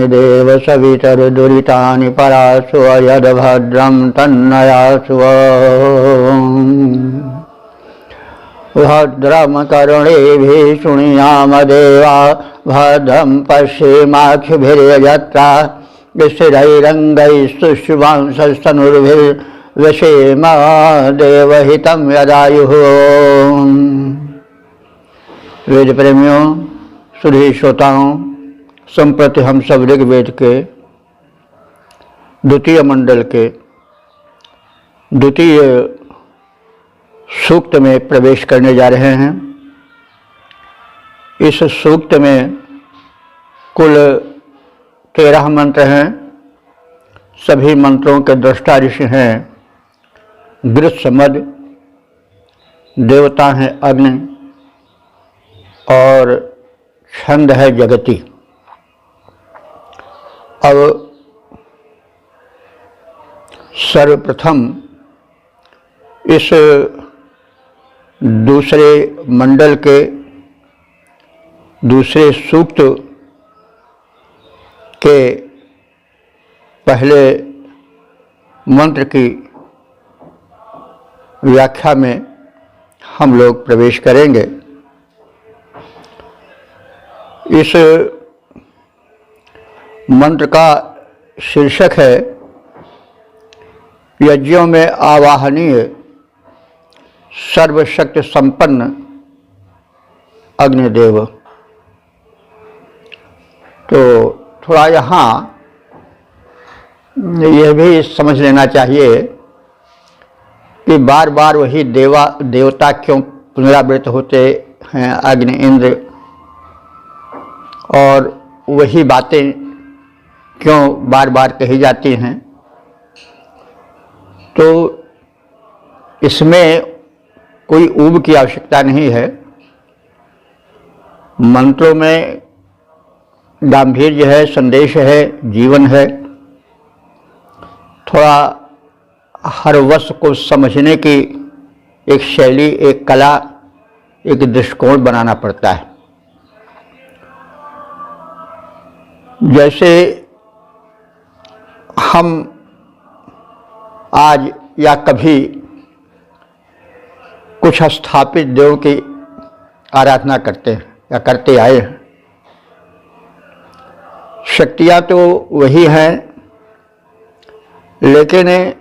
देव सवितरुदुरितानि परासु यद्भद्रं तन्नयासु भद्रं कर्णेभिः शृणुयाम देवा भद्रं पश्येमाक्षिभिर्यजत्रा स्थिरैरङ्गैस्तुष्टुवांसस्तनुर्भिर्व्यसेम देवहितं यदायुः। वेद प्रेमियों, सुधी श्रोताओं, संप्रति हम सब ऋग्वेद के द्वितीय मंडल के द्वितीय सूक्त में प्रवेश करने जा रहे हैं। इस सूक्त में कुल 13 मंत्र हैं। सभी मंत्रों के दृष्टा ऋषि हैं गृत्समद, देवता हैं अग्नि और छंद है जगति। अब सर्वप्रथम इस दूसरे मंडल के दूसरे सूक्त के पहले मंत्र की व्याख्या में हम लोग प्रवेश करेंगे। इस मंत्र का शीर्षक है यज्ञों में आवाहनीय सर्वशक्ति संपन्न अग्निदेव। तो थोड़ा यहाँ यह भी समझ लेना चाहिए कि बार बार वही देवता क्यों पुनरावृत्त होते हैं, अग्नि, इंद्र, और वही बातें क्यों बार बार कही जाती हैं। तो इसमें कोई ऊब की आवश्यकता नहीं है। मंत्रों में गांभीर्य है, संदेश है, जीवन है। थोड़ा हर वस्तु को समझने की एक शैली, एक कला, एक दृष्टिकोण बनाना पड़ता है। जैसे हम आज या कभी कुछ स्थापित देव की आराधना करते हैं या करते आए हैं। शक्तियाँ तो वही हैं, लेकिन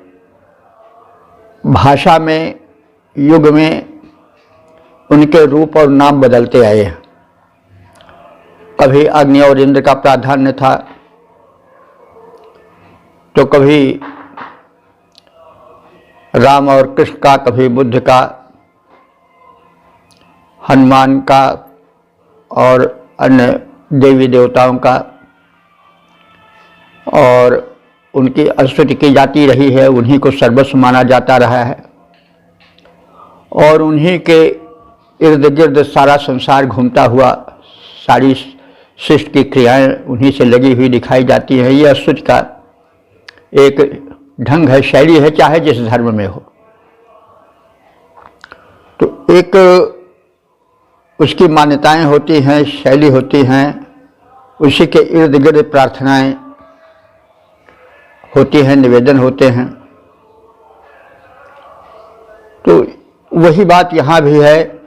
भाषा में, युग में उनके रूप और नाम बदलते आए हैं। कभी अग्नि और इंद्र का प्राधान्य था, तो कभी राम और कृष्ण का, कभी बुद्ध का, हनुमान का और अन्य देवी देवताओं का, और उनकी स्तुति की जाती रही है। उन्हीं को सर्वस्व माना जाता रहा है और उन्हीं के इर्द गिर्द सारा संसार घूमता हुआ, सारी सृष्टि की क्रियाएं उन्हीं से लगी हुई दिखाई जाती हैं। यह स्तुति का एक ढंग है, शैली है, चाहे जिस धर्म में हो। तो एक उसकी मान्यताएं होती हैं, शैली होती हैं, उसी के इर्द गिर्द प्रार्थनाएं होती हैं, निवेदन होते हैं। तो वही बात यहाँ भी है।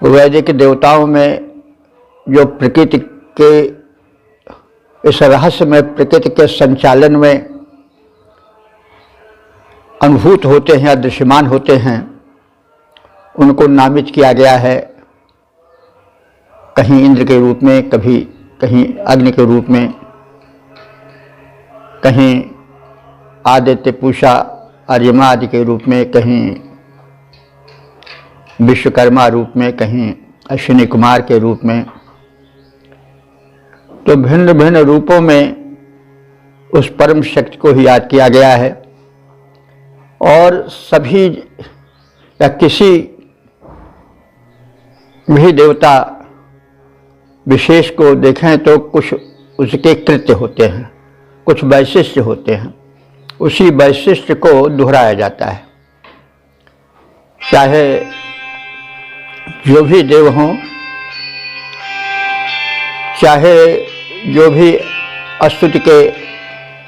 वैदिक देवताओं में जो प्रकृति के इस रहस्य में, प्रकृति के संचालन में अनुभूत होते हैं, दृश्यमान होते हैं, उनको नामित किया गया है। कहीं इंद्र के रूप में, कहीं अग्नि के रूप में, कहीं आदित्य, पूषा, अर्यमा आदि के रूप में, कहीं विश्वकर्मा रूप में, कहीं अश्विनी कुमार के रूप में। तो भिन्न भिन्न रूपों में उस परम शक्ति को ही याद किया गया है। और सभी या किसी भी देवता विशेष को देखें तो कुछ उसके कृत्य होते हैं, कुछ वैशिष्ट्य होते हैं, उसी वैशिष्ट्य को दोहराया जाता है। चाहे जो भी देव हों, चाहे जो भी स्तुति के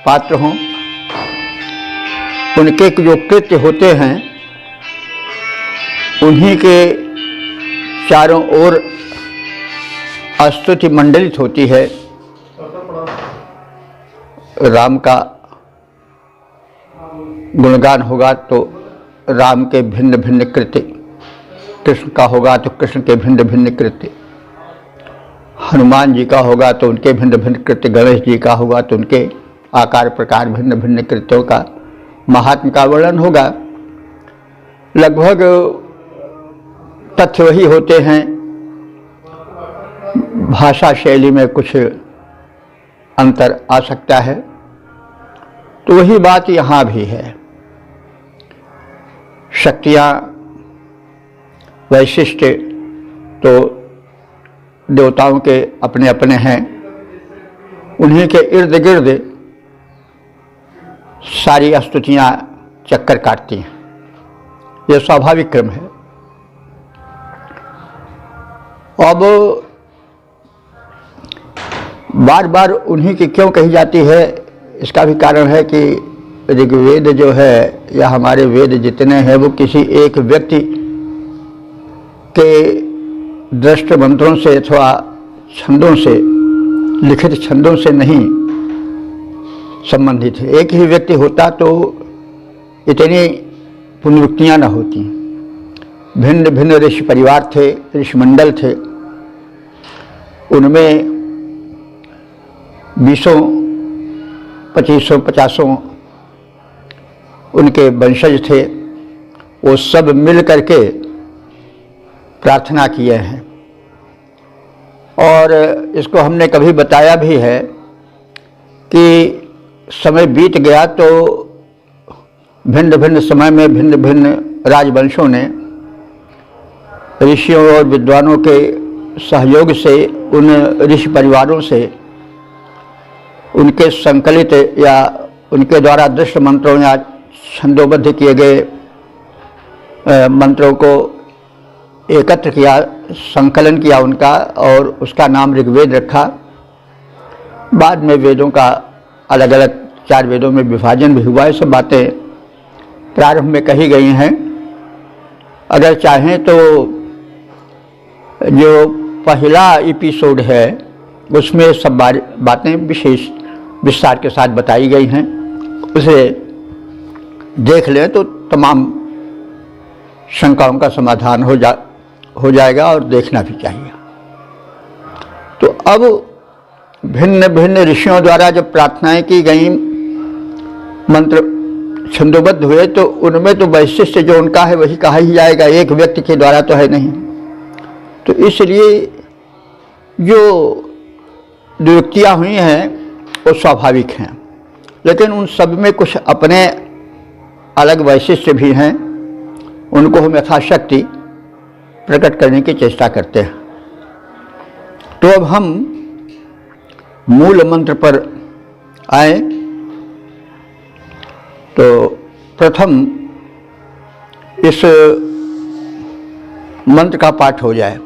पात्र हों, उनके जो कृत्य होते हैं उन्हीं के चारों ओर स्तुति मंडलित होती है। राम का गुणगान होगा तो राम के भिन्न भिन्न कृत्य, कृष्ण का होगा तो कृष्ण के भिन्न भिन्न कृत्य, हनुमान जी का होगा तो उनके भिन्न भिन्न कृत्य, गणेश जी का होगा तो उनके आकार प्रकार भिन्न भिन्न कृत्यों का महात्म का वर्णन होगा। लगभग तथ्य वही होते हैं, भाषा शैली में कुछ अंतर आ सकता है। तो वही बात यहाँ भी है। शक्तियाँ वैशिष्ट तो देवताओं के अपने अपने हैं, उन्हीं के इर्द गिर्द सारी स्तुतियाँ चक्कर काटती हैं। यह स्वाभाविक क्रम है। अब बार बार उन्हीं की क्यों कही जाती है, इसका भी कारण है कि ऋग्वेद जो है या हमारे वेद जितने हैं वो किसी एक व्यक्ति के दृष्ट मंत्रों से अथवा छंदों से, लिखित छंदों से नहीं संबंधित है। एक ही व्यक्ति होता तो इतनी पुनरुक्तियाँ न होती। भिन्न भिन्न ऋषि परिवार थे, ऋषि मंडल थे, उनमें 20 25 50 उनके वंशज थे। वो सब मिल करके प्रार्थना किए हैं। और इसको हमने कभी बताया भी है कि समय बीत गया तो भिन्न भिन्न समय में भिन्न भिन्न राजवंशों ने ऋषियों और विद्वानों के सहयोग से उन ऋषि परिवारों से उनके संकलित या उनके द्वारा दृष्ट मंत्रों या छंदोबद्ध किए गए मंत्रों को एकत्र किया, संकलन किया उनका, और उसका नाम ऋग्वेद रखा। बाद में वेदों का अलग अलग 4 वेदों में विभाजन भी हुआ। ये सब बातें प्रारंभ में कही गई हैं। अगर चाहें तो जो पहला एपिसोड है उसमें सब बातें विशेष विस्तार के साथ बताई गई हैं, उसे देख लें तो तमाम शंकाओं का समाधान हो जाएगा, और देखना भी चाहिए। तो अब भिन्न भिन्न ऋषियों द्वारा जब प्रार्थनाएं की गई, मंत्र छंदोबद्ध हुए, तो उनमें तो वैशिष्ट जो उनका है वही कहा ही जाएगा, एक व्यक्ति के द्वारा तो है नहीं। तो इसलिए जो नियुक्तियाँ हुई हैं वो स्वाभाविक हैं, लेकिन उन सब में कुछ अपने अलग वैशिष्ट्य भी हैं। उनको हम यथाशक्ति प्रकट करने की चेष्टा करते हैं। तो अब हम मूल मंत्र पर आए। तो प्रथम इस मंत्र का पाठ हो जाए।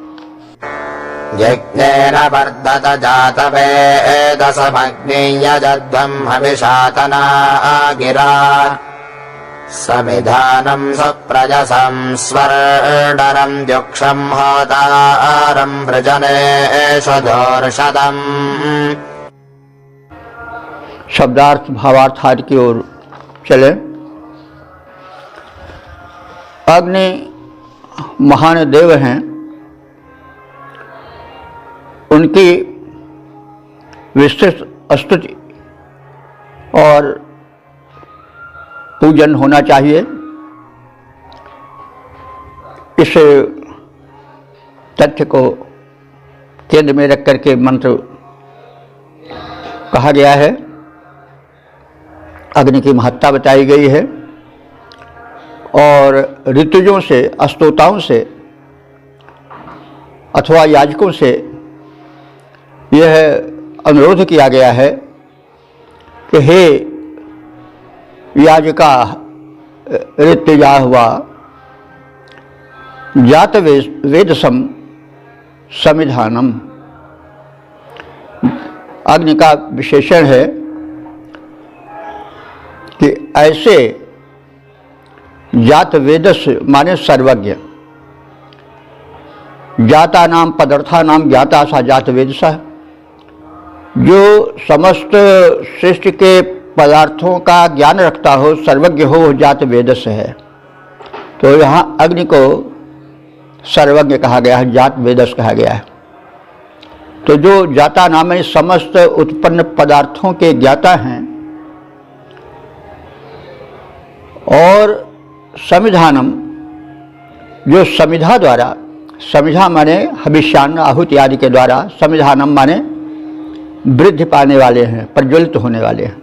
यज्ञेन वर्धत जातवेदसमग्नियजध्वम् हविषातना गिरा समिधानम् सुप्रजसम् स्वर्णरम् द्युक्षम् होतारम् वृजनेषधोर्षदम्। शब्दार्थ भावार्थ आदि की ओर चले। अग्नि महान देव हैं, उनकी विस्तृत स्तुति और पूजन होना चाहिए। इस तथ्य को केंद्र में रख करके मंत्र कहा गया है, अग्नि की महत्ता बताई गई है और ऋतुजों से, स्तोताओं से अथवा याजकों से यह अनुरोध किया गया है कि हे याजका ऋतुजा हुआ जात वेदसम समिधानम। अग्नि का विशेषण है कि ऐसे जात वेदस माने सर्वज्ञ, जाता नाम पदार्था नाम ज्ञाता सा जात वेदसा, जो समस्त सृष्टि के पदार्थों का ज्ञान रखता हो, सर्वज्ञ हो, वो जात वेदस है। तो यहाँ अग्नि को सर्वज्ञ कहा गया है, जात वेदस कहा गया है। तो जो जाता नाम है, समस्त उत्पन्न पदार्थों के ज्ञाता हैं, और समिधानम, जो समिधा द्वारा, समिधा माने हविष्यान्न आहुति आदि के द्वारा, समिधानम माने वृद्धि पाने वाले हैं, प्रज्वलित होने वाले हैं।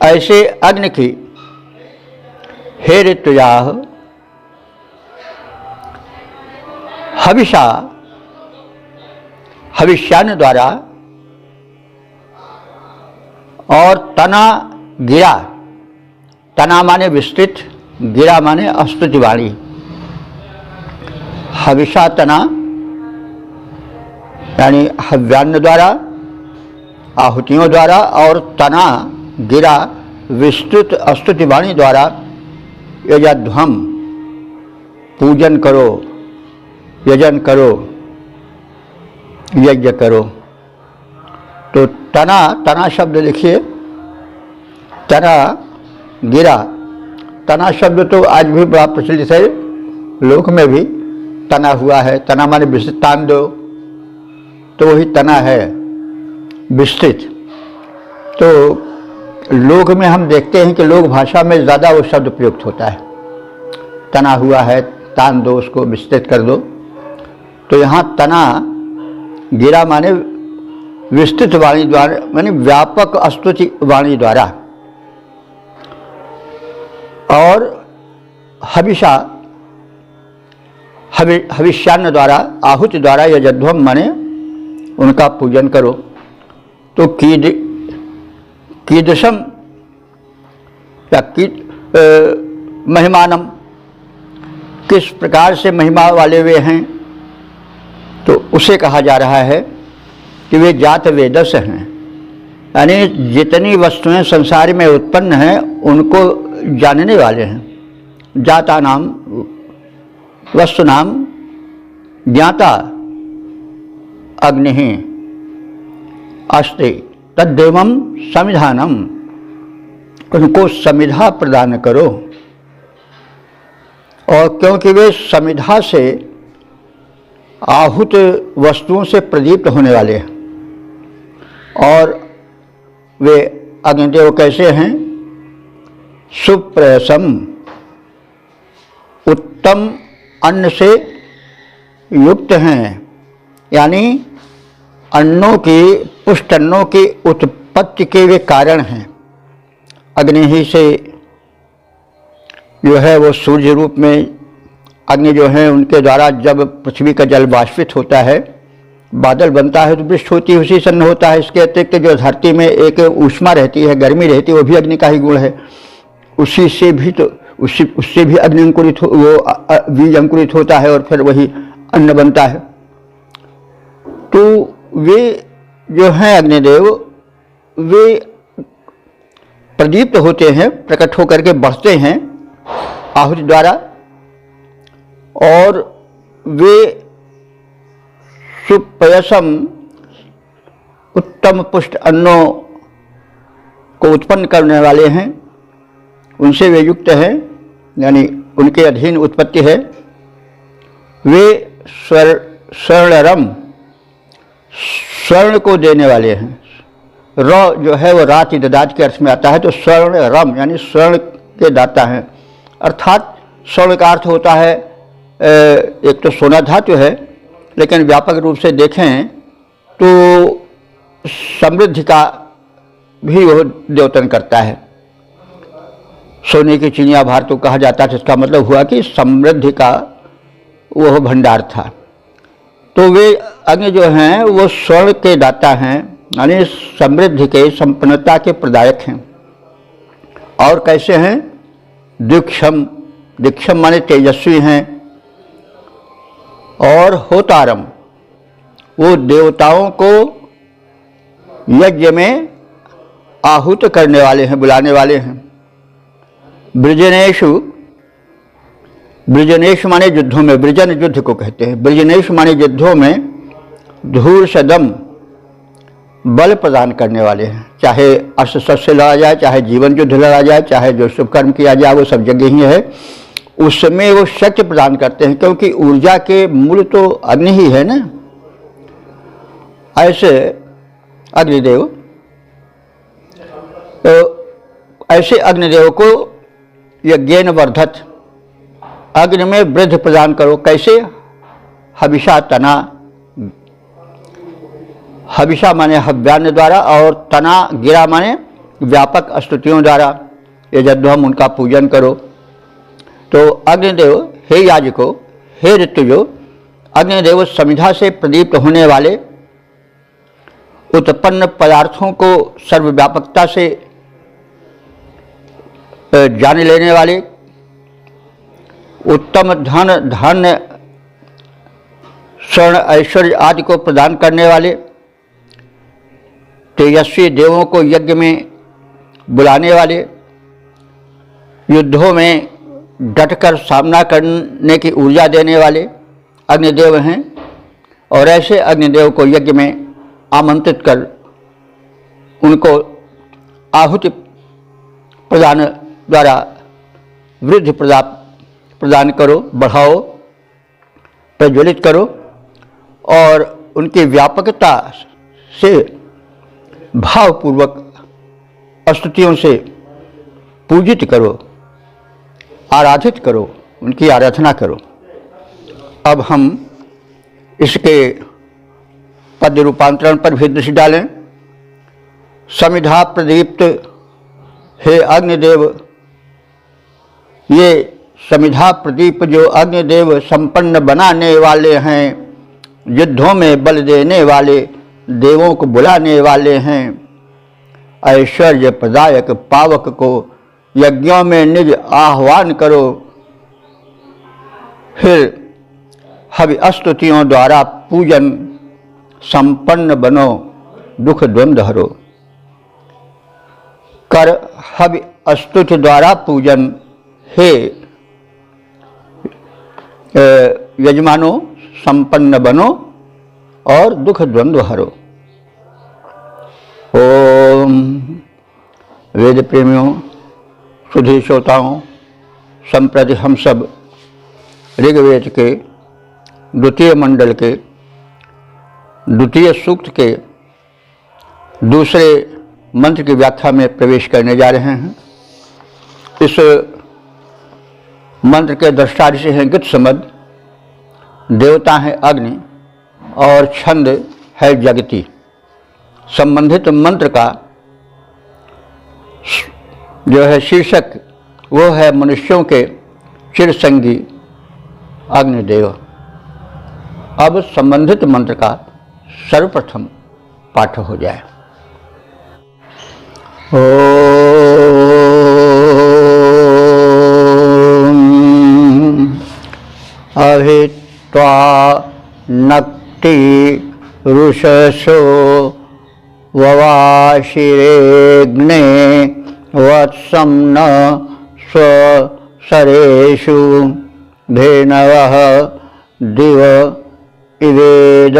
ऐसे अग्नि की हे ऋतुजाः हविषा, हविष्यान्न द्वारा, और तना गिरा, तना माने विस्तृत, गिरा माने स्तुति वाणी। हविषा तना यानी हव्यान्न द्वारा, आहुतियों द्वारा, और तना गिरा विस्तृत स्तुति वाणी द्वारा यजध्वम, पूजन करो, यजन करो, यज्ञ करो। तो तना, तना शब्द लिखिए, तना गिरा, तना शब्द तो आज भी बड़ा प्रचलित है, लोक में भी तना हुआ है। तना माने विस्तृत, तान दो, तो वही तना है, विस्तृत। तो लोक में हम देखते हैं कि लोक भाषा में ज़्यादा वो शब्द प्रयुक्त होता है, तना हुआ है, तान दो, उसको विस्तृत कर दो। तो यहाँ तना गिरा माने विस्तृत वाणी द्वारा, माने व्यापक स्तुति वाणी द्वारा, और हविषा, हविष्यान्न द्वारा, आहुति द्वारा यजध्वम माने उनका पूजन करो। तो कीदृशम या महिमानम, किस प्रकार से महिमा वाले वे हैं, तो उसे कहा जा रहा है कि वे जात वेदस हैं, यानी जितनी वस्तुएं संसार में उत्पन्न हैं उनको जानने वाले हैं। जाता नाम वस्तु नाम ज्ञाता अग्नि अस्ति तद्देवम समिधानम, उनको समिधा प्रदान करो। और क्योंकि वे समिधा से आहूत वस्तुओं से प्रदीप्त होने वाले हैं, और वे अग्निदेव कैसे हैं, सुप्रयसम, उत्तम अन्न से युक्त हैं, यानी अन्नों की, पुष्ट अन्नों की उत्पत्ति के वे कारण हैं। अग्नि ही से जो है वो सूर्य रूप में अग्नि जो है उनके द्वारा जब पृथ्वी का जल वाष्पित होता है, बादल बनता है, तो वृष्टि होती है, उसी से न होता है। इसके अतिरिक्त जो धरती में एक ऊष्मा रहती है, गर्मी रहती है, वो भी अग्नि का ही गुण है। उसी से भी तो उससे भी अग्नि अंकुरित वो बीज अंकुरित होता है और फिर वही अन्न बनता है। तो वे जो हैं अग्निदेव, वे प्रदीप्त होते हैं, प्रकट होकर के बढ़ते हैं आहुति द्वारा, और वे सुपयसम, उत्तम पुष्ट अन्नों को उत्पन्न करने वाले हैं, उनसे वे युक्त हैं, यानी उनके अधीन उत्पत्ति है। वे स्वर्णरम, स्वर्ण को देने वाले हैं। र जो है वो राति ददात के अर्थ में आता है, तो स्वर्ण रम यानी स्वर्ण के दाता हैं। अर्थात स्वर्ण का अर्थ होता है एक तो सोना धातु है, लेकिन व्यापक रूप से देखें तो समृद्धि का भी वह द्योतन करता है। सोने की चिड़िया भार तो कहा जाता था, इसका मतलब हुआ कि समृद्धि का वह भंडार था। तो वे अग्नि जो हैं वो स्वर्ण के दाता हैं, यानी समृद्धि के, संपन्नता के प्रदायक हैं। और कैसे हैं? दीक्षम, दीक्षम माने तेजस्वी हैं। और होतारम, वो देवताओं को यज्ञ में आहूत करने वाले हैं, बुलाने वाले हैं। ब्रजनेशु, ब्रजनेश माने युद्धों में, ब्रजन युद्ध को कहते हैं। ब्रजनेश माने युद्धों में धूर सदम, बल प्रदान करने वाले हैं। चाहे अस्त्र शस्त्र से लड़ा जाए, चाहे जीवन युद्ध लड़ा जाए, चाहे जो शुभ कर्म किया जाए, वो सब जगह ही है, उसमें वो शक्ति प्रदान करते हैं, क्योंकि ऊर्जा के मूल तो अग्नि ही है ना। ऐसे अग्निदेव, तो ऐसे अग्निदेव को यज्ञेन वर्धत, अग्नि में वृद्धि प्रदान करो। कैसे? हविषा तना, हविषा माने हव्यान्न द्वारा, और तना गिरा माने व्यापक स्तुतियों द्वारा। ये यज्ञोम उनका पूजन करो। तो अग्निदेव, हे याजको, हे ऋतुजो, अग्निदेव समिधा से प्रदीप्त होने वाले, उत्पन्न पदार्थों को सर्वव्यापकता से जान लेने वाले, उत्तम धन, धान्य, स्वर्ण, ऐश्वर्य आदि को प्रदान करने वाले, तेजस्वी देवों को यज्ञ में बुलाने वाले, युद्धों में डटकर सामना करने की ऊर्जा देने वाले अग्निदेव हैं। और ऐसे अग्निदेव को यज्ञ में आमंत्रित कर उनको आहुति प्रदान द्वारा वृद्धि प्रदान करो, बढ़ाओ, प्रज्वलित करो, और उनकी व्यापकता से भावपूर्वक स्तुतियों से पूजित करो, आराधित करो, उनकी आराधना करो। अब हम इसके पद रूपांतरण पर भी दृष्टि डालें। समिधा प्रदीप्त, हे अग्निदेव, ये समिधा प्रदीप जो अग्निदेव संपन्न बनाने वाले हैं, युद्धों में बल देने वाले, देवों को बुलाने वाले हैं, ऐश्वर्य प्रदायक पावक को यज्ञों में निज आह्वान करो, फिर हवि स्तुतियों द्वारा पूजन संपन्न बनो, दुख द्वंद्व हरो। कर हवि स्तुति द्वारा पूजन, हे यजमानो संपन्न बनो और दुख द्वंद्व हरो। ओम वेद प्रेमियों, सुधी श्रोताओं, संप्रति हम सब ऋग्वेद के द्वितीय मंडल के द्वितीय सूक्त के दूसरे मंत्र की व्याख्या में प्रवेश करने जा रहे हैं। इस मंत्र के दृष्टा ऋषि हैं गीतसमद, देवता हैं अग्नि, और छंद है जगती। संबंधित मंत्र का जो है शीर्षक वो है मनुष्यों के चिरसंगी अग्निदेव। अब संबंधित मंत्र का सर्वप्रथम पाठ हो जाए। अभित्वा नक्ति रुषसो ववाशिरेग्ने वत्सं न स्वसरेषु धेनवः दिव इवेदरतिर्मानुषा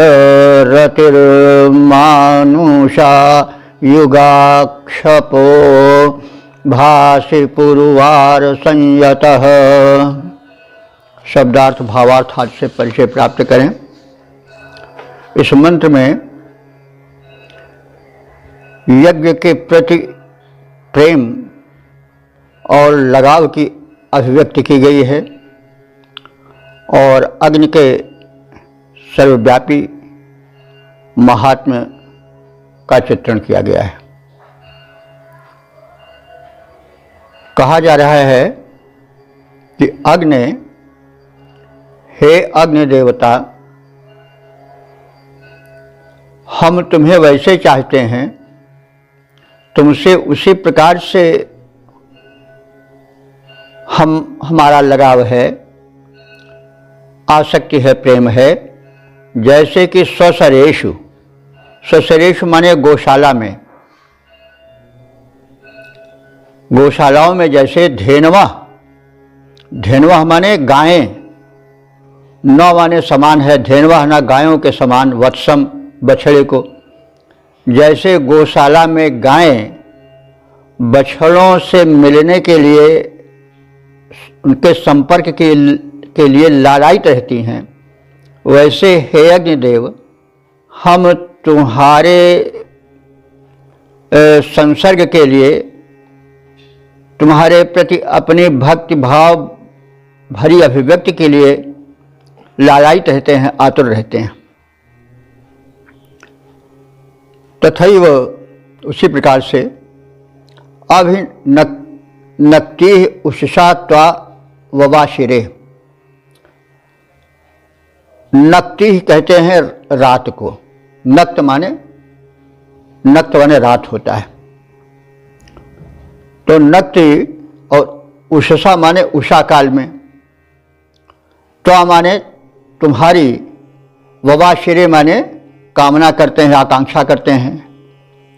युगाक्षपो भासि पुरुवार संयतः। शब्दार्थ भावार्थ आदि से परिचय प्राप्त करें। इस मंत्र में यज्ञ के प्रति प्रेम और लगाव की अभिव्यक्ति की गई है, और अग्नि के सर्वव्यापी महात्म्य का चित्रण किया गया है। कहा जा रहा है कि अग्नि, हे अग्नि देवता, हम तुम्हें वैसे चाहते हैं, तुमसे उसी प्रकार से हमारा लगाव है, आसक्ति है, प्रेम है, जैसे कि स्वसरेषु, स्वसरेषु माने गौशाला में, गौशालाओं में जैसे धेनवा, धेनवा माने गायें, नौ माने समान है, धेनवा ना गायों के समान, वत्सम बछड़े को, जैसे गौशाला में गायें बछड़ों से मिलने के लिए, उनके संपर्क के लिए लालायित रहती हैं, वैसे हे अग्निदेव हम तुम्हारे संसर्ग के लिए, तुम्हारे प्रति अपनी भक्ति भाव भरी अभिव्यक्ति के लिए लालायित रहते हैं, आतुर रहते हैं। तथैव उसी प्रकार से अभिनक्ति उषसा त्वा ववाशिरे, नक्ति कहते हैं रात को, नक्त माने रात होता है, तो नक्ति और उषसा माने उषा काल में, त्वा माने तुम्हारी, ववाशिरे माने कामना करते हैं, आकांक्षा करते हैं,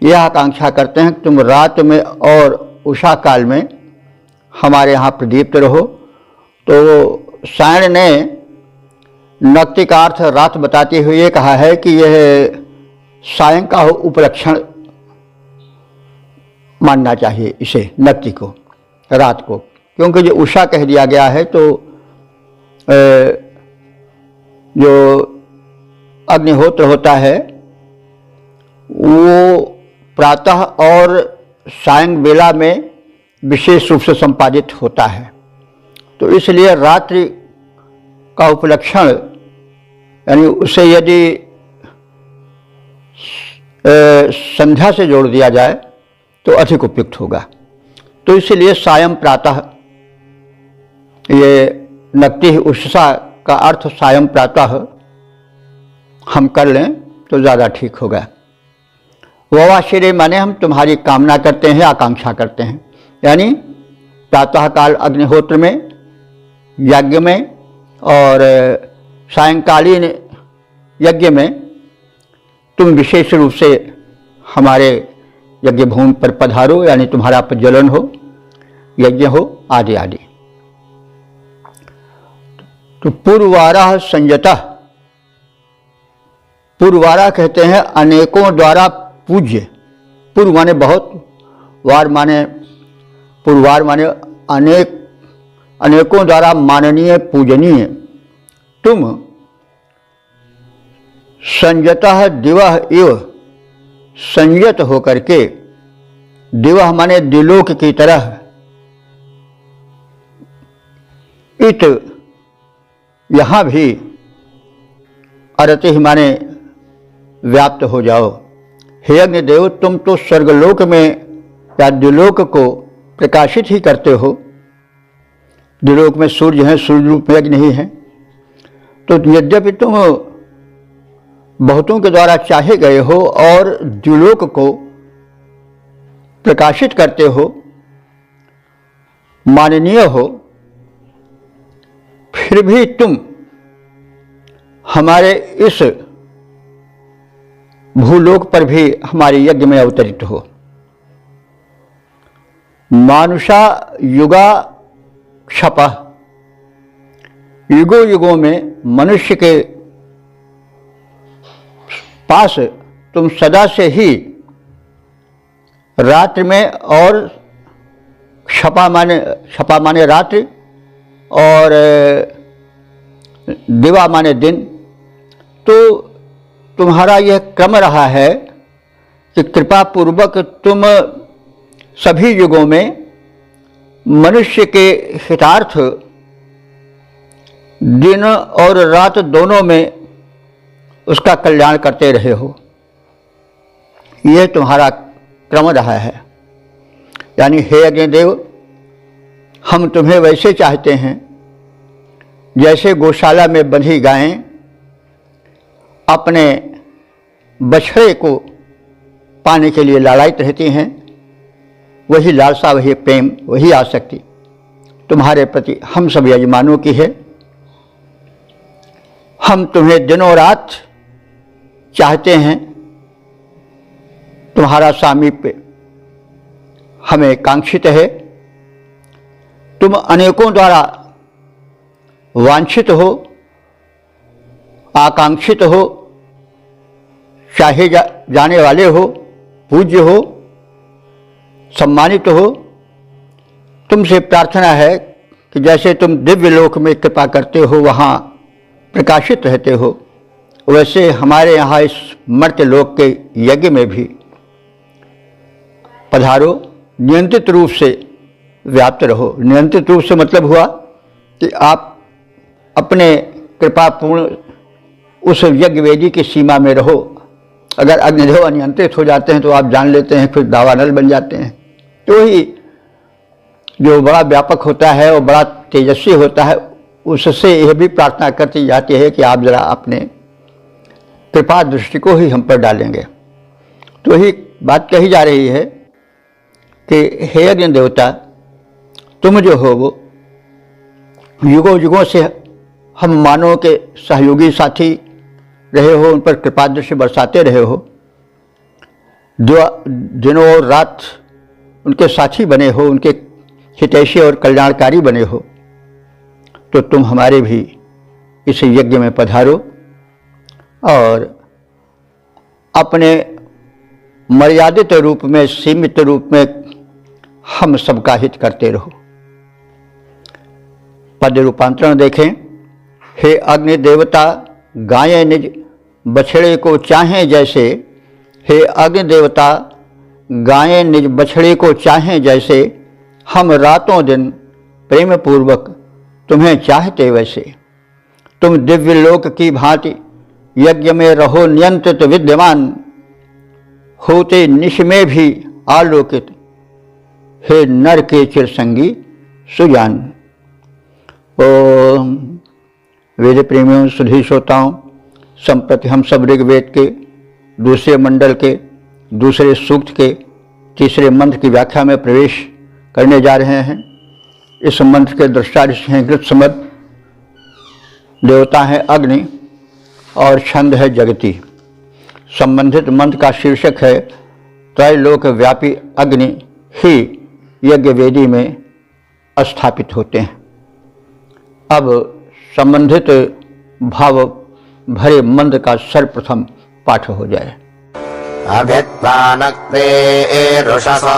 यह आकांक्षा करते हैं कि तुम रात में और उषा काल में हमारे यहाँ प्रदीप्त रहो। तो सायण ने नक्ति का अर्थ रात बताते हुए ये कहा है कि यह सायं का उपलक्षण मानना चाहिए इसे, नक्ति को, रात को, क्योंकि जो उषा कह दिया गया है तो जो अग्निहोत्र होता है वो प्रातः और सायं बेला में विशेष रूप से संपादित होता है, तो इसलिए रात्रि का उपलक्षण, यानी उसे यदि संध्या से जोड़ दिया जाए तो अधिक उपयुक्त होगा। तो इसलिए सायं प्रातः, ये नक्ति उषसा का अर्थ सायं प्रातः हम कर लें तो ज़्यादा ठीक होगा। ववाशिरे माने हम तुम्हारी कामना करते हैं, आकांक्षा करते हैं, यानी प्रातःकाल अग्निहोत्र में, यज्ञ में और सायंकालीन यज्ञ में तुम विशेष रूप से हमारे यज्ञ भूमि पर पधारो, यानी तुम्हारा प्रज्वलन हो, यज्ञ हो, आदि आदि। तो पूर्वारा संयतः, पूर्वारा कहते हैं अनेकों द्वारा पूज्य, पूर्व माने बहुत, वार माने पूर्वार माने अनेक, अनेकों द्वारा माननीय पूजनीय, तुम संयतः दिवः इव, संयत होकर के, दिवः माने दिलोक की तरह, इत यहाँ भी अरति माने व्याप्त हो जाओ। हे अग्निदेव तुम तो स्वर्गलोक में या द्युलोक को प्रकाशित ही करते हो, द्युलोक में सूर्य है, सूर्य रूप में अग्नि ही है, तो यद्यपि तुम बहुतों के द्वारा चाहे गए हो और द्युलोक को प्रकाशित करते हो, माननीय हो, फिर भी तुम हमारे इस भूलोक पर भी हमारे यज्ञ में अवतरित हो। मानुषा युगा क्षपः, युगों युगों में मनुष्य के पास तुम सदा से ही रात्रि में, और क्षपा माने रात्रि और दिवा माने दिन, तो तुम्हारा यह क्रम रहा है कि कृपा पूर्वक तुम सभी युगों में मनुष्य के हितार्थ दिन और रात दोनों में उसका कल्याण करते रहे हो। यह तुम्हारा क्रम रहा है। यानी हे अग्निदेव, हम तुम्हें वैसे चाहते हैं जैसे गौशाला में बंधी गायें अपने बछड़े को पाने के लिए लालायित रहती हैं, वही लालसा, वही प्रेम, वही आसक्ति तुम्हारे प्रति हम सब यजमानों की है। हम तुम्हें दिनों रात चाहते हैं, तुम्हारा सामीप्य हमें कांक्षित है। तुम अनेकों द्वारा वांछित हो, आकांक्षित हो, चाहे जाने वाले हो, पूज्य हो, सम्मानित हो। तुमसे प्रार्थना है कि जैसे तुम दिव्य लोक में कृपा करते हो, वहाँ प्रकाशित रहते हो, वैसे हमारे यहाँ इस मर्त्य लोक के यज्ञ में भी पधारो, नियंत्रित रूप से व्याप्त रहो। नियंत्रित रूप से मतलब हुआ कि आप अपने कृपापूर्ण उस यज्ञ वेदी की सीमा में रहो। अगर अग्निदेव अनियंत्रित हो जाते हैं तो आप जान लेते हैं, फिर दावानल बन जाते हैं। तो ही जो बड़ा व्यापक होता है और बड़ा तेजस्वी होता है, उससे यह भी प्रार्थना करती जाती है कि आप जरा अपने कृपा दृष्टि को ही हम पर डालेंगे। तो ही बात कही जा रही है कि हे अग्नि देवता, तुम जो हो वो युगों युगों से हम मानवों के सहयोगी साथी रहे हो, उन पर कृपा दृष्टि बरसाते रहे हो, दिनों और रात उनके साथी बने हो, उनके हितैषी और कल्याणकारी बने हो। तो तुम हमारे भी इस यज्ञ में पधारो और अपने मर्यादित रूप में, सीमित रूप में हम सबका हित करते रहो। पद रूपांतरण देखें। हे अग्नि देवता, गायें निज बछड़े को चाहें जैसे, हे अग्नि देवता, गायें निज बछड़े को चाहें जैसे, हम रातों दिन प्रेम पूर्वक तुम्हें चाहते वैसे। तुम दिव्य लोक की भांति यज्ञ में रहो नियंत्रित विद्यमान, होते निश में भी आलोकित, हे नर के चिरसंगी सुजान। ओम वेद प्रेमियों, सुधी श्रोताओं, संप्रति हम सब ऋग्वेद के दूसरे मंडल के दूसरे सूक्त के तीसरे मंत्र की व्याख्या में प्रवेश करने जा रहे हैं। इस मंत्र के दृष्टा ऋषि हैं गृत्समद, देवता हैं अग्नि और छंद है जगती। संबंधित मंत्र का शीर्षक है त्रैलोक व्यापी अग्नि ही यज्ञ वेदी में स्थापित होते हैं। अब संबंधित भाव भरे मंत्र का सर्वप्रथम पाठ हो जाए। अभित्वानक्ते रुषसो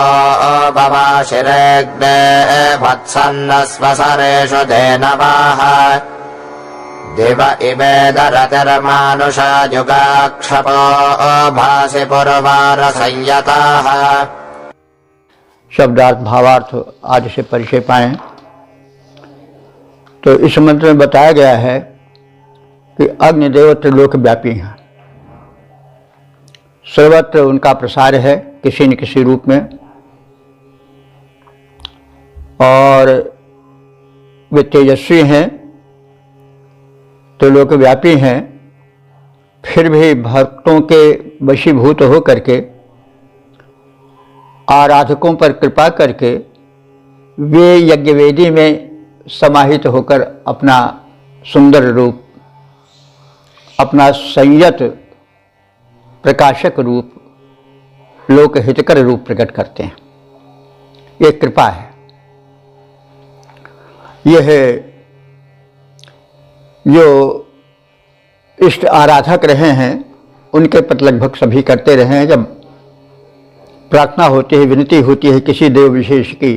बवाशिरेग्ने वत्सन्नस्वसरेषु धेनवाः दिव इमे दरतिर्मानुषा युगाक्षपो भासि पुरवार संयताः। शब्दार्थ भावार्थ आदि से परिचय पाएं। तो इस मंत्र में बताया गया है कि अग्निदेव त्रिलोक व्यापी हैं, सर्वत्र उनका प्रसार है किसी न किसी रूप में, और वे तेजस्वी हैं, त्रिलोक व्यापी हैं। फिर भी भक्तों के वशीभूत हो करके, आराधकों पर कृपा करके वे यज्ञवेदी में समाहित होकर अपना सुंदर रूप, अपना संयत प्रकाशक रूप, लोकहितकर रूप प्रकट करते हैं। ये कृपा है। यह जो इष्ट आराधक रहे हैं उनके प्रति लगभग सभी करते रहे हैं। जब प्रार्थना होती है, विनती होती है किसी देव विशेष की,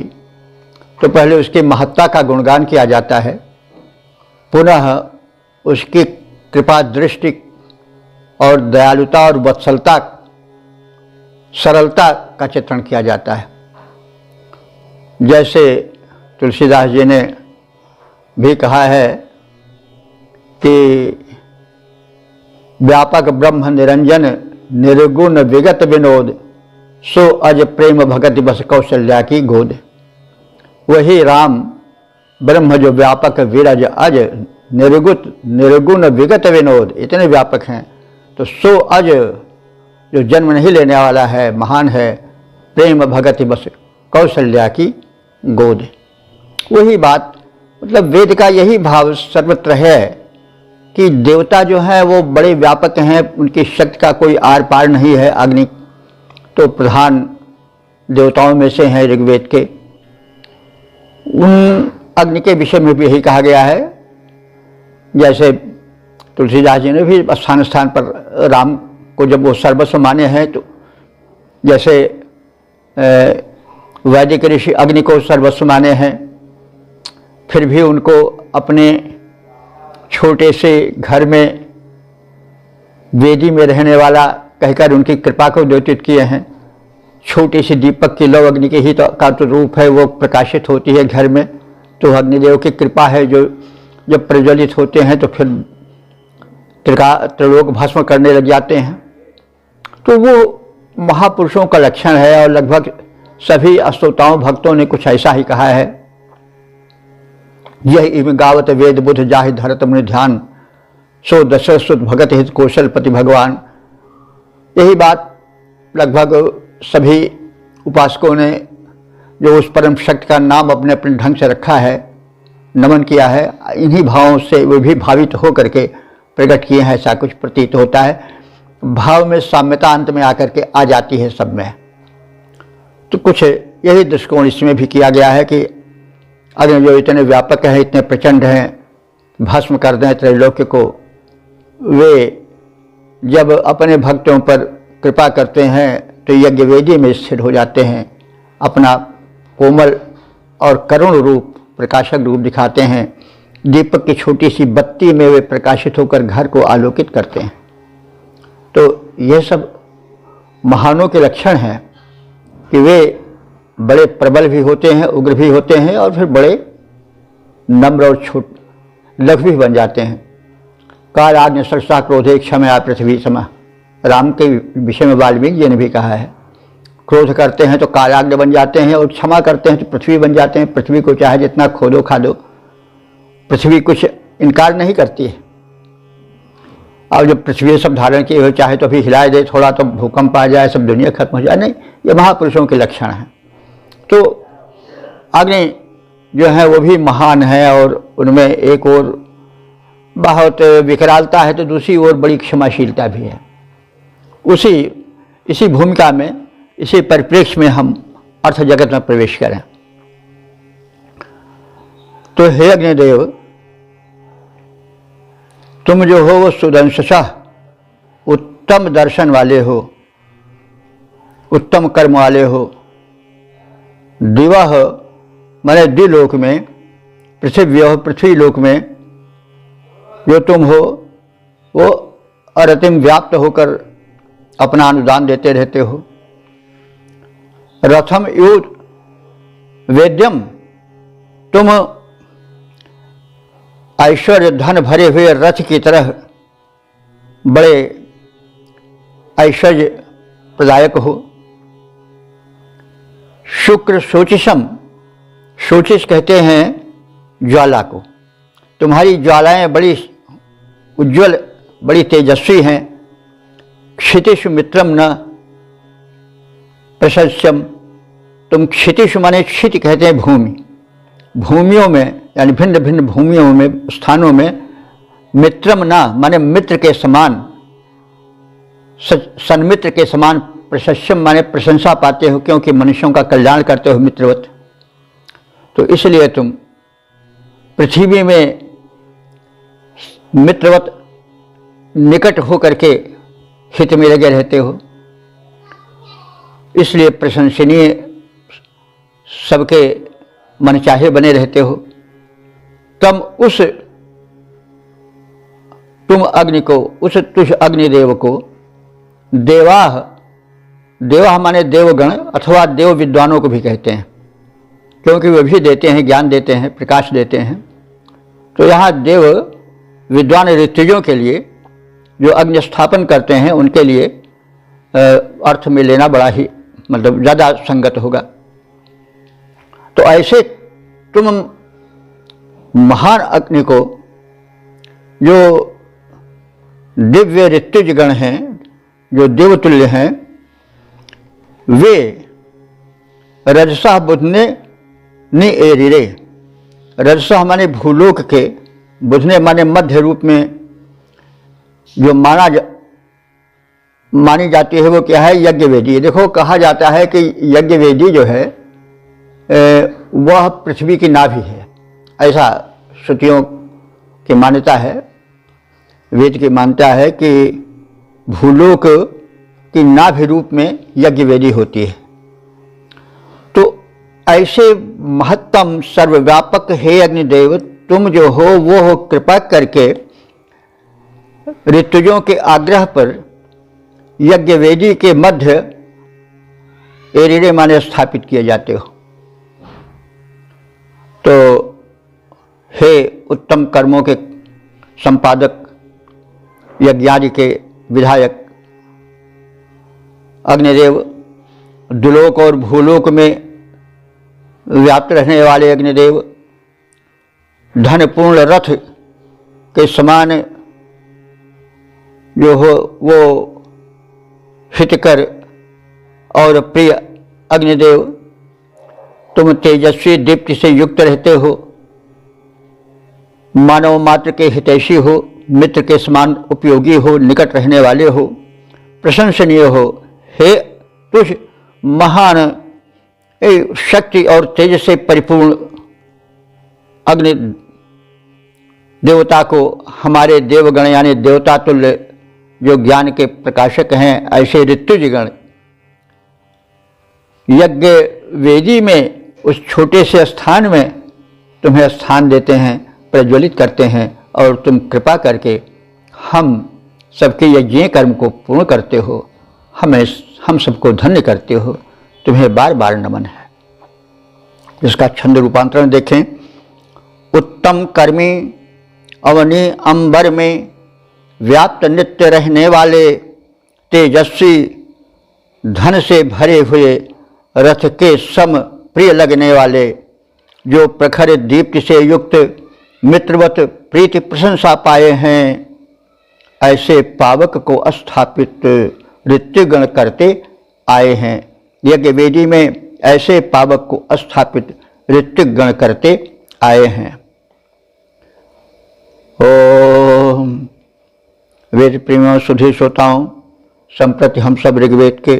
तो पहले उसकी महत्ता का गुणगान किया जाता है, पुनः उसकी कृपा दृष्टि और दयालुता और वत्सलता, सरलता का चित्रण किया जाता है। जैसे तुलसीदास जी ने भी कहा है कि व्यापक ब्रह्म निरंजन निर्गुण विगत विनोद, सो अज प्रेम भगत बस कौशल्या की गोद। वही राम ब्रह्म जो व्यापक विरज अज, निर्गुण विगत विनोद, इतने व्यापक हैं। तो सो अज जो जन्म नहीं लेने वाला है, महान है, प्रेम भगति बस कौशल्या की गोद। वही बात, मतलब वेद का यही भाव सर्वत्र है कि देवता जो हैं वो बड़े व्यापक हैं, उनकी शक्ति का कोई आर पार नहीं है। अग्नि तो प्रधान देवताओं में से हैं ऋग्वेद के। उन अग्नि के विषय में भी यही कहा गया है, जैसे तुलसीदास जी ने भी स्थान स्थान पर राम को जब वो सर्वस्व माने हैं, तो जैसे वैदिक ऋषि अग्नि को सर्वस्व माने हैं, फिर भी उनको अपने छोटे से घर में वेदी में रहने वाला कहकर उनकी कृपा को द्योतित किए हैं। छोटी सी दीपक की लौ अग्नि के ही का तो रूप है, वो प्रकाशित होती है घर में, तो अग्निदेव की कृपा है जो जब प्रज्वलित होते हैं तो फिर त्रिलोक भस्म करने लग जाते हैं। तो वो महापुरुषों का लक्षण है और लगभग सभी श्रोताओं भक्तों ने कुछ ऐसा ही कहा है। यह इम गावत वेद बुध जाहि धरत मुनि ध्यान, सो दशरथ सुत भगत हित कौशलपति भगवान। यही बात लगभग सभी उपासकों ने जो उस परम शक्ति का नाम अपने अपने ढंग से रखा है, नमन किया है, इन्हीं भावों से वे भी भावित होकर के प्रकट किए हैं, ऐसा कुछ प्रतीत होता है। भाव में साम्यता अंत में आकर के आ जाती है सब में। तो कुछ यही दृष्टिकोण इसमें भी किया गया है कि अग्नि जो इतने व्यापक हैं, इतने प्रचंड हैं, भस्म कर दें त्रैलोक्य को, वे जब अपने भक्तों पर कृपा करते हैं तो यज्ञ वेदी में स्थिर हो जाते हैं, अपना कोमल और करुण रूप, प्रकाशक रूप दिखाते हैं। दीपक की छोटी सी बत्ती में वे प्रकाशित होकर घर को आलोकित करते हैं। तो यह सब महानों के लक्षण हैं कि वे बड़े प्रबल भी होते हैं, उग्र भी होते हैं, और फिर बड़े नम्र और लघु भी बन जाते हैं। काल आज्ञ सरसा क्रोधे क्षमया पृथ्वी समा, राम के विषय में वाल्मीकि जी ने भी कहा है। क्रोध करते हैं तो कालाग्नि बन जाते हैं, और क्षमा करते हैं तो पृथ्वी बन जाते हैं। पृथ्वी को चाहे जितना खोदो खादो, पृथ्वी कुछ इनकार नहीं करती है। अब जब पृथ्वी सब धारण किए हुए, चाहे तो अभी हिलाए दे थोड़ा तो भूकंप आ जाए, सब दुनिया खत्म हो जाए, नहीं, ये महापुरुषों के लक्षण हैं। तो अग्नि जो है वो भी महान है, और उनमें एक और बहुत विकरालता है तो दूसरी ओर बड़ी क्षमाशीलता भी है। इसी भूमिका में, इसी परिप्रेक्ष्य में हम अर्थ जगत में प्रवेश करें। तो हे अग्निदेव, तुम जो हो वो सुदंशः उत्तम दर्शन वाले हो, उत्तम कर्म वाले हो। दिवह माने द्विलोक में, पृथ्वी लोक में जो तुम हो वो अरतिम व्याप्त होकर अपना अनुदान देते रहते हो। रथम युद्ध वेद्यम, तुम ऐश्वर्य धन भरे हुए रथ की तरह बड़े ऐश्वर्य प्रदायक हो। शुक्र शोचिषम, शोचिष कहते हैं ज्वाला को। तुम्हारी ज्वालाएं बड़ी उज्ज्वल, बड़ी तेजस्वी हैं। क्षितिषु मित्रम न प्रशस्यम, तुम क्षितिषु माने क्षिति कहते हैं भूमि, भूमियों में यानी भिन्न भिन्न भूमियों में, स्थानों में, मित्रम न माने मित्र के समान, सन्मित्र के समान, प्रशस्यम माने प्रशंसा पाते हो, क्योंकि मनुष्यों का कल्याण करते हो मित्रवत। तो इसलिए तुम पृथ्वी में मित्रवत निकट होकर के हित में लगे रहते हो, इसलिए प्रशंसनीय, सबके मनचाहे बने रहते हो। तुम अग्नि को, उस तुझ अग्निदेव को देवाह, देवाह माने देवगण अथवा देव विद्वानों को भी कहते हैं, क्योंकि वे भी देते हैं, ज्ञान देते हैं, प्रकाश देते हैं। तो यहाँ देव विद्वान ऋतुजों के लिए जो अग्नि स्थापन करते हैं, उनके लिए अर्थ में लेना बड़ा ही मतलब ज़्यादा संगत होगा। तो ऐसे तुम महान अग्नि को, जो दिव्य ऋत्विजगण हैं, जो देवतुल्य हैं, वे रजसा बुधने नि एरिरे, रजसा माने भूलोक के, बुधने माने मध्य रूप में जो मानी जाती है वो क्या है? यज्ञ वेदी। देखो कहा जाता है कि यज्ञ वेदी जो है वह पृथ्वी की नाभि है, ऐसा श्रुतियों की मान्यता है, वेद की मान्यता है कि भूलोक की नाभि रूप में यज्ञ वेदी होती है। तो ऐसे महत्तम सर्वव्यापक हे अग्निदेव, तुम जो हो वो हो कृपा करके ऋतुजों के आग्रह पर यज्ञ वेदी के मध्य एरिरे माने स्थापित किए जाते हो। तो हे उत्तम कर्मों के संपादक, यज्ञादि के विधायक अग्निदेव, दुलोक और भूलोक में व्याप्त रहने वाले अग्निदेव, धन पूर्ण रथ के समान जो हो वो हितकर और प्रिय अग्निदेव, तुम तेजस्वी दीप्ति से युक्त रहते हो, मानव मात्र के हितैषी हो, मित्र के समान उपयोगी हो, निकट रहने वाले हो, प्रशंसनीय हो। हे तुझ महान शक्ति और तेज से परिपूर्ण अग्नि देवता को हमारे देवगण यानी देवता तुल्य जो ज्ञान के प्रकाशक हैं, ऐसे ऋत्विजगण यज्ञ वेदी में उस छोटे से स्थान में तुम्हें स्थान देते हैं, प्रज्वलित करते हैं, और तुम कृपा करके हम सबके यज्ञ कर्म को पूर्ण करते हो, हम सबको धन्य करते हो। तुम्हें बार बार नमन है। इसका छंद रूपांतरण देखें। उत्तम कर्मी अवनी अंबर में व्याप्त नित्य रहने वाले, तेजस्वी धन से भरे हुए, रथ के सम प्रिय लगने वाले, जो प्रखर दीप्ति से युक्त मित्रवत प्रीति प्रशंसा पाए हैं, ऐसे पावक को स्थापित ऋत्विगण करते आए हैं। यज्ञ वेदी में ऐसे पावक को स्थापित ऋत्विगण करते आए हैं। ओम वेद प्रेमियों, सुधी श्रोताओं, संप्रति हम सब ऋग्वेद के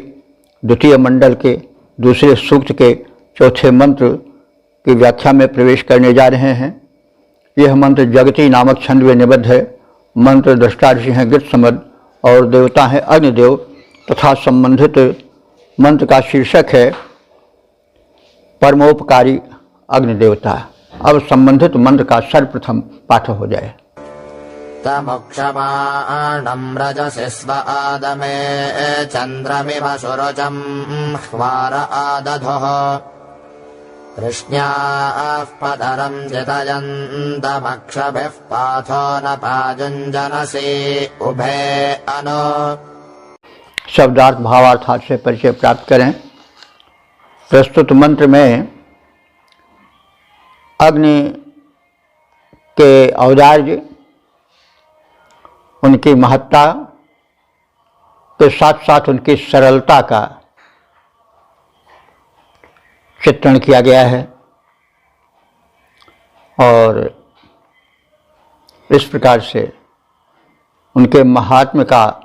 द्वितीय मंडल के दूसरे सूक्त के चौथे मंत्र की व्याख्या में प्रवेश करने जा रहे हैं। यह मंत्र जगती नामक छंद में निबद्ध है। मंत्र दृष्टा ऋषि हैं गृत्समद और देवता हैं अग्निदेव तथा संबंधित मंत्र का शीर्षक है परमोपकारी अग्निदेवता। अब संबंधित मंत्र का सर्वप्रथम पाठ हो जाए। तमुक्षमाणं रजसि स्व आदमे चन्द्रमिव सुरजं ह्वार आदधुः कृष्ण्याः पदरं जितयन्तमक्षभिः पाथो न पाजुञ्जनसि उभे अनु। शब्दार्थ भावार्थात से परिचय प्राप्त करें। प्रस्तुत मंत्र में अग्नि के औदार्य, उनकी महत्ता के साथ साथ उनकी सरलता का चित्रण किया गया है और इस प्रकार से उनके महात्म्य का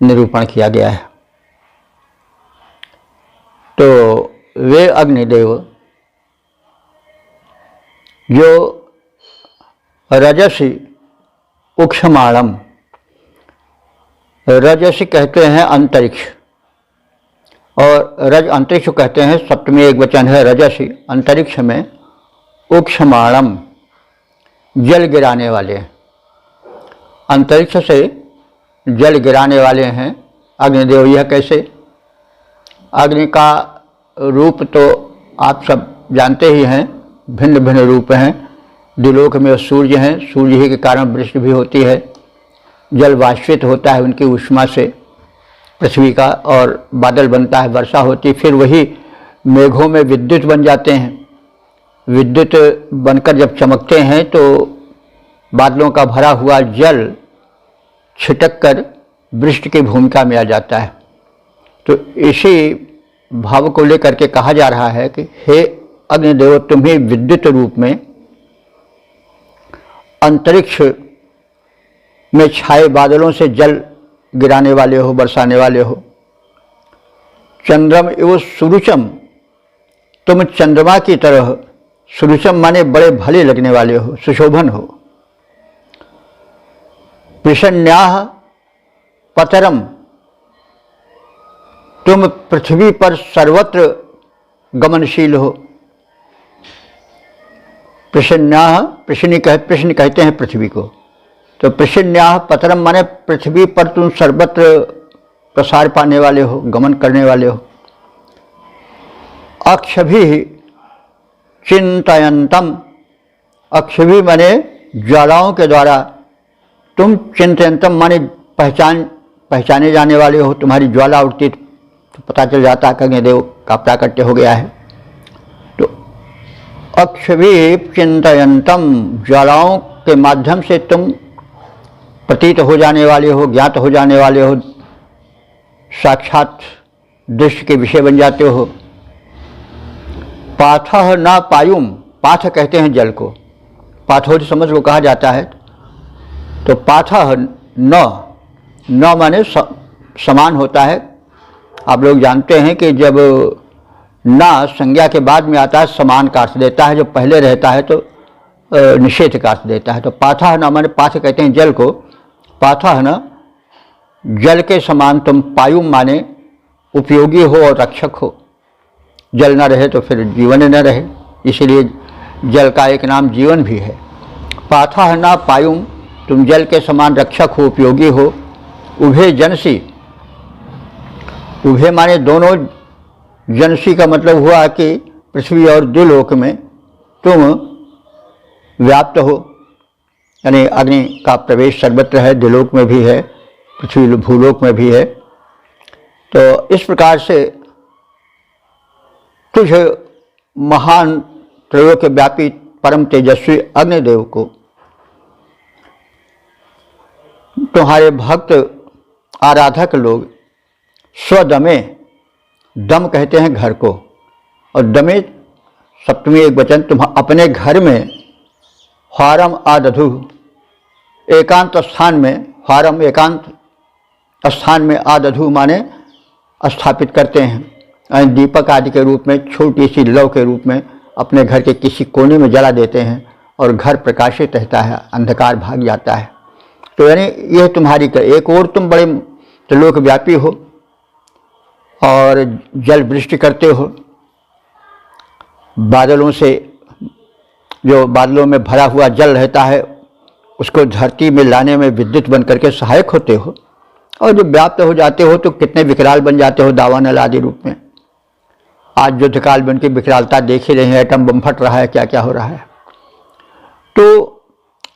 निरूपण किया गया है। तो वे अग्निदेव जो रजसी उक्षमाणम, रजसी कहते हैं अंतरिक्ष और रज अंतरिक्ष कहते हैं, सप्तमी एक वचन है रजसी। अंतरिक्ष में उक्षमाणम जल गिराने वाले, अंतरिक्ष से जल गिराने वाले हैं अग्निदेव। यह कैसे? अग्नि का रूप तो आप सब जानते ही हैं, भिन्न भिन्न रूप हैं। द्विलोक में सूर्य हैं, सूर्य ही के कारण वृष्टि भी होती है, जल वाष्पित होता है उनकी ऊष्मा से, पृथ्वी का, और बादल बनता है, वर्षा होती, फिर वही मेघों में विद्युत बन जाते हैं। विद्युत बनकर जब चमकते हैं तो बादलों का भरा हुआ जल छिटक कर वृष्टि की भूमिका में आ जाता है। तो इसी भाव को लेकर के कहा जा रहा है कि हे अग्निदेव, तुम्ही विद्युत रूप में अंतरिक्ष में छाए बादलों से जल गिराने वाले हो, बरसाने वाले हो। चंद्रम एवं सुरुचम, तुम चंद्रमा की तरह, सुरुचम माने बड़े भले लगने वाले हो, सुशोभन हो। प्रसन्न्याह पतरम, तुम पृथ्वी पर सर्वत्र गमनशील हो। प्रसन्न्याह, प्रश्न कहते हैं पृथ्वी को, तो प्रसन्न्याह पतरम माने पृथ्वी पर तुम सर्वत्र प्रसार पाने वाले हो, गमन करने वाले हो। अक्षभी चिंतयंतम, अक्षभी माने ज्वालाओं के द्वारा, तुम चिंतयंतम माने पहचाने जाने वाले हो। तुम्हारी ज्वाला उठती तो पता चल जाता कि अग्निदेव का प्राकट्य हो गया है। तो अक्षभी चिंतयंतम, ज्वालाओं के माध्यम से तुम प्रतीत हो जाने वाले हो, ज्ञात हो जाने वाले हो, साक्षात दृश्य के विषय बन जाते हो। पाथः न पायुम, पाथ कहते हैं जल को, पाथोज समझ को कहा जाता है। तो पाथः न माने समान होता है। आप लोग जानते हैं कि जब ना संज्ञा के बाद में आता है समान का अर्थ देता है, जो पहले रहता है तो निषेध का अर्थ देता है। तो पाथः न माने, पाथ कहते हैं जल को, पाथः न, जल के समान तुम, पायुम माने उपयोगी हो और रक्षक हो। जल न रहे तो फिर जीवन न रहे, इसलिए जल का एक नाम जीवन भी है। पाथः न पायुम, तुम जल के समान रक्षक हो, उपयोगी हो। उभे जनसी, उभे माने दोनों, जनसी का मतलब हुआ कि पृथ्वी और द्युलोक में तुम व्याप्त हो, यानी अग्नि का प्रवेश सर्वत्र है, द्युलोक में भी है, पृथ्वी भूलोक में भी है। तो इस प्रकार से तुझ महान त्रयोलोक व्यापी परम तेजस्वी अग्निदेव को तुम्हारे भक्त आराधक लोग स्वदमे, दम कहते हैं घर को, और दमे सप्तमी एक वचन, तुम अपने घर में ह्वारम आदधु, एकांत स्थान में, ह्वारम एकांत स्थान में, आदधु माने स्थापित करते हैं। दीपक आदि के रूप में, छोटी सी लौ के रूप में अपने घर के किसी कोने में जला देते हैं और घर प्रकाशित रहता है, अंधकार भाग जाता है। तो यानी यह तुम्हारी एक और तुम बड़े त्रिलोक व्यापी हो और जल वृष्टि करते हो। बादलों से, जो बादलों में भरा हुआ जल रहता है उसको धरती में लाने में विद्युत बन करके सहायक होते हो, और जब व्याप्त हो जाते हो तो कितने विकराल बन जाते हो, दावानल आदि रूप में। आज युद्धकाल में उनकी विकरालता देख ही रहे हैं, एटम बम फट रहा है, क्या क्या हो रहा है। तो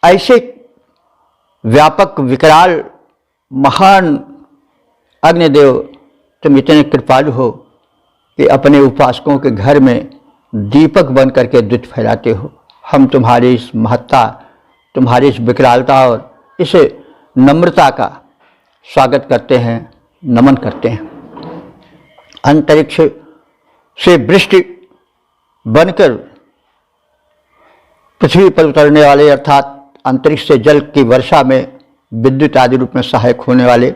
ऐसे व्यापक विकराल महान अग्निदेव, तुम इतने कृपालु हो कि अपने उपासकों के घर में दीपक बन करके द्युत फैलाते हो। हम तुम्हारी इस महत्ता, तुम्हारी इस विकरालता और इस नम्रता का स्वागत करते हैं, नमन करते हैं। अंतरिक्ष से वृष्टि बनकर पृथ्वी पर उतरने वाले, अर्थात अंतरिक्ष से जल की वर्षा में विद्युत आदि रूप में सहायक होने वाले,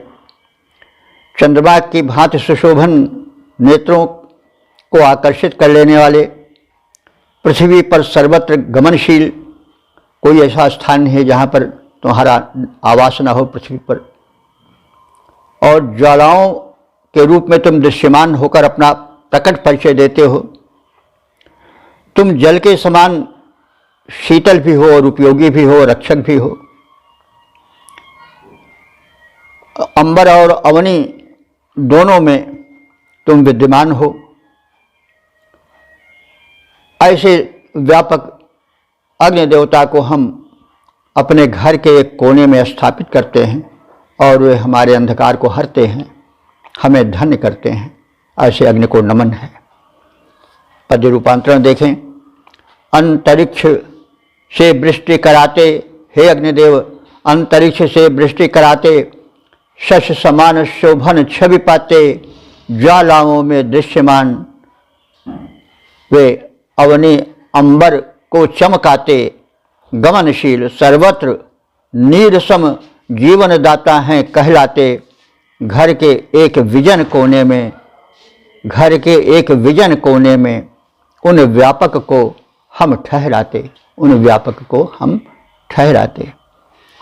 चंद्रमा की भांति सुशोभन नेत्रों को आकर्षित कर लेने वाले, पृथ्वी पर सर्वत्र गमनशील, कोई ऐसा स्थान नहीं है जहाँ पर तुम्हारा आवास न हो पृथ्वी पर, और ज्वालाओं के रूप में तुम दृश्यमान होकर अपना प्रकट परिचय देते हो। तुम जल के समान शीतल भी हो और उपयोगी भी हो, रक्षक भी हो। अंबर और अवनी दोनों में तुम विद्यमान हो। ऐसे व्यापक अग्नि देवता को हम अपने घर के एक कोने में स्थापित करते हैं और वे हमारे अंधकार को हरते हैं, हमें धन्य करते हैं। ऐसे अग्नि को नमन है। पद्य रूपांतरण देखें। अंतरिक्ष से वृष्टि कराते हे अग्निदेव, अंतरिक्ष से वृष्टि कराते, शश समान शोभन छवि पाते, ज्वालाओं में दृश्यमान वे अवनी अंबर को चमकाते, गमनशील सर्वत्र नीरसम जीवन दाता हैं कहलाते। घर के एक विजन कोने में उन व्यापक को हम ठहराते,